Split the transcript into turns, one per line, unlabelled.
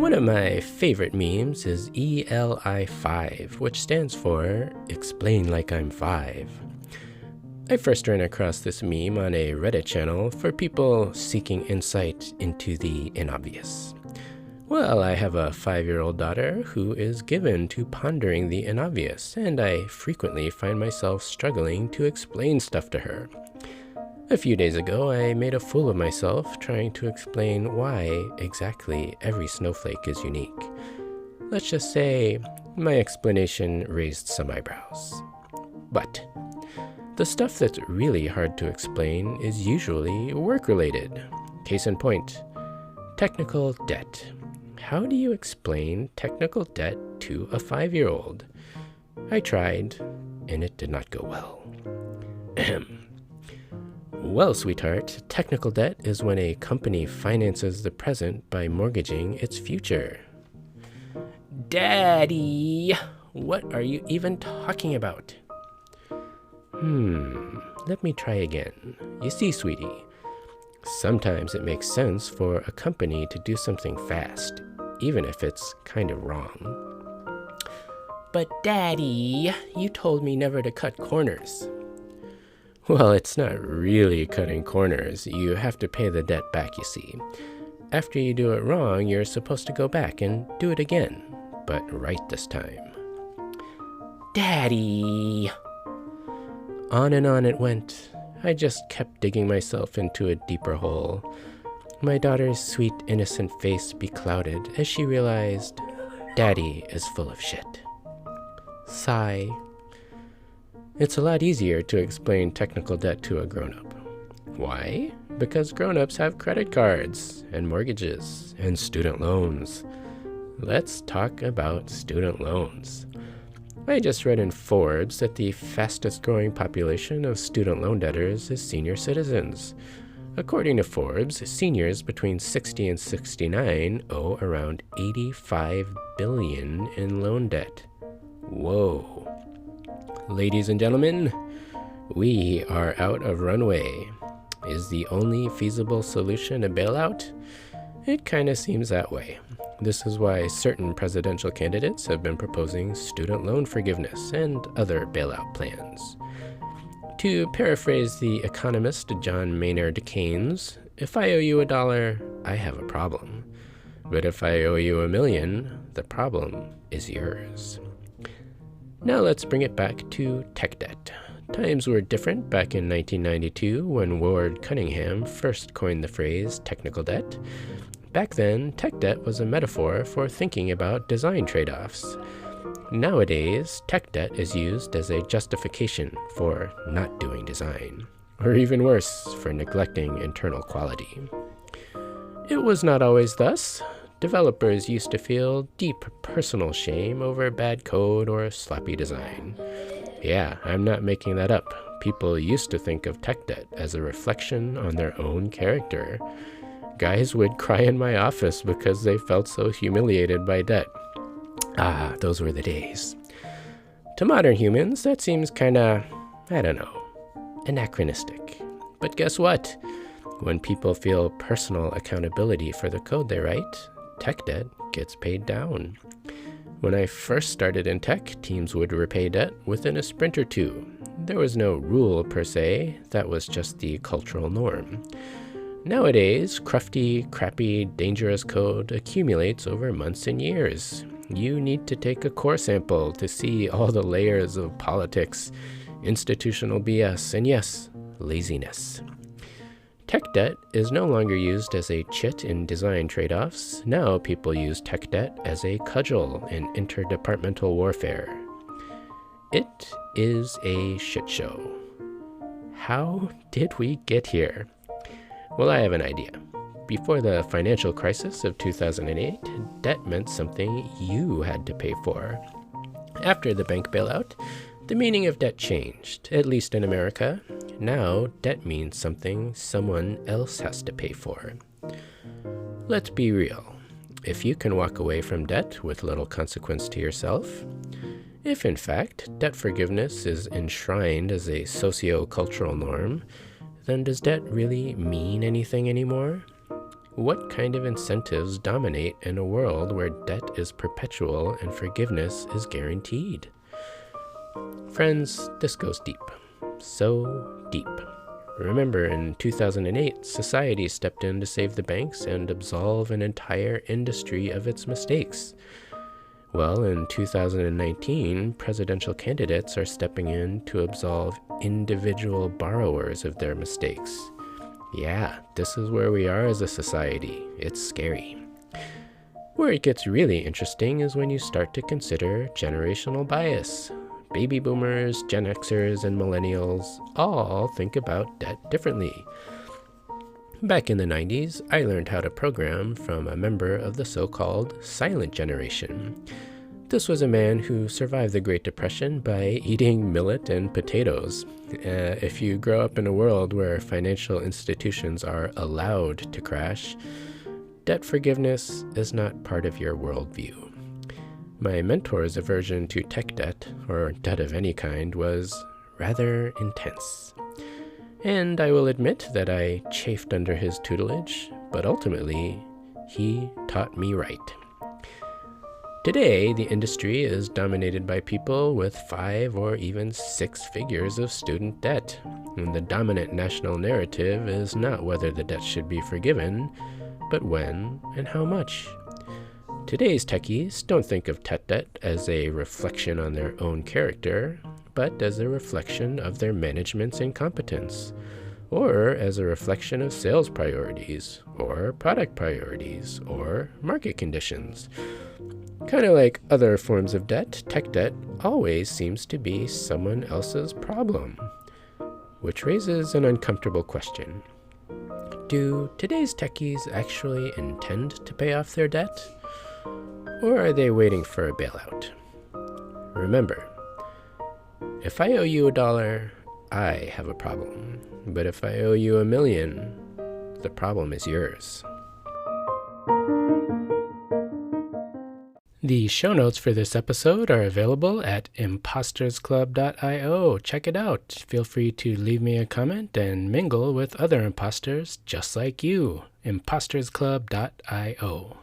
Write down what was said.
One of my favorite memes is ELI5, which stands for Explain Like I'm 5. I first ran across this meme on a Reddit channel for people seeking insight into the inobvious. Well, I have a 5-year-old daughter who is given to pondering the inobvious, and I frequently find myself struggling to explain stuff to her. A few days ago, I made a fool of myself trying to explain why exactly every snowflake is unique. Let's just say my explanation raised some eyebrows. But the stuff that's really hard to explain is usually work-related. Case in point, technical debt. How do you explain technical debt to a 5-year-old? I tried, and it did not go well. Well, sweetheart, technical debt is when a company finances the present by mortgaging its future. Daddy, what are you even talking about? Let me try again. You see, sweetie, sometimes it makes sense for a company to do something fast, even if it's kind of wrong. But Daddy, you told me never to cut corners. Well, it's not really cutting corners. You have to pay the debt back, you see. After you do it wrong, you're supposed to go back and do it again, but right this time. Daddy! On and on it went. I just kept digging myself into a deeper hole. My daughter's sweet, innocent face beclouded as she realized Daddy is full of shit. Sigh. It's a lot easier to explain technical debt to a grown-up. Why? Because grown-ups have credit cards and mortgages and student loans. Let's talk about student loans. I just read in Forbes that the fastest growing population of student loan debtors is senior citizens. According to Forbes, seniors between 60 and 69 owe around $85 billion in loan debt. Whoa. Ladies and gentlemen, we are out of runway. Is the only feasible solution a bailout? It kind of seems that way. This is why certain presidential candidates have been proposing student loan forgiveness and other bailout plans. To paraphrase the economist John Maynard Keynes, if I owe you $1, I have a problem. But if I owe you $1 million, the problem is yours. Now let's bring it back to tech debt. Times were different back in 1992 when Ward Cunningham first coined the phrase technical debt. Back then, tech debt was a metaphor for thinking about design trade-offs. Nowadays, tech debt is used as a justification for not doing design, or even worse, for neglecting internal quality. It was not always thus. Developers used to feel deep personal shame over bad code or sloppy design. Yeah, I'm not making that up. People used to think of tech debt as a reflection on their own character. Guys would cry in my office because they felt so humiliated by debt. Ah, those were the days. To modern humans, that seems kinda, anachronistic. But guess what? When people feel personal accountability for the code they write, tech debt gets paid down. When I first started in tech, teams would repay debt within a sprint or two. There was no rule per se, that was just the cultural norm. Nowadays, crufty, crappy, dangerous code accumulates over months and years. You need to take a core sample to see all the layers of politics, institutional BS, and yes, laziness. Tech debt is no longer used as a chit in design trade-offs. Now people use tech debt as a cudgel in interdepartmental warfare. It is a shit show. How did we get here? Well, I have an idea. Before the financial crisis of 2008, debt meant something you had to pay for. After the bank bailout, the meaning of debt changed, at least in America. Now, debt means something someone else has to pay for. Let's be real. If you can walk away from debt with little consequence to yourself, if in fact debt forgiveness is enshrined as a socio-cultural norm, then does debt really mean anything anymore? What kind of incentives dominate in a world where debt is perpetual and forgiveness is guaranteed? Friends, this goes deep. So deep. Remember, in 2008, society stepped in to save the banks and absolve an entire industry of its mistakes. Well, in 2019, presidential candidates are stepping in to absolve individual borrowers of their mistakes. Yeah, this is where we are as a society. It's scary. Where it gets really interesting is when you start to consider generational bias. Baby boomers, Gen Xers, and millennials all think about debt differently. Back in the 90s, I learned how to program from a member of the so-called silent generation. This was a man who survived the Great Depression by eating millet and potatoes. If you grow up in a world where financial institutions are allowed to crash, debt forgiveness is not part of your worldview. My mentor's aversion to tech debt, or debt of any kind, was rather intense. And I will admit that I chafed under his tutelage, but ultimately, he taught me right. Today, the industry is dominated by people with 5 or even 6 figures of student debt. And the dominant national narrative is not whether the debt should be forgiven, but when and how much. Today's techies don't think of tech debt as a reflection on their own character, but as a reflection of their management's incompetence, or as a reflection of sales priorities, or product priorities, or market conditions. Kind of like other forms of debt, tech debt always seems to be someone else's problem, which raises an uncomfortable question. Do today's techies actually intend to pay off their debt? Or are they waiting for a bailout? Remember, if I owe you $1, I have a problem. But if I owe you $1 million, the problem is yours. The show notes for this episode are available at impostersclub.io. Check it out. Feel free to leave me a comment and mingle with other imposters just like you. impostersclub.io.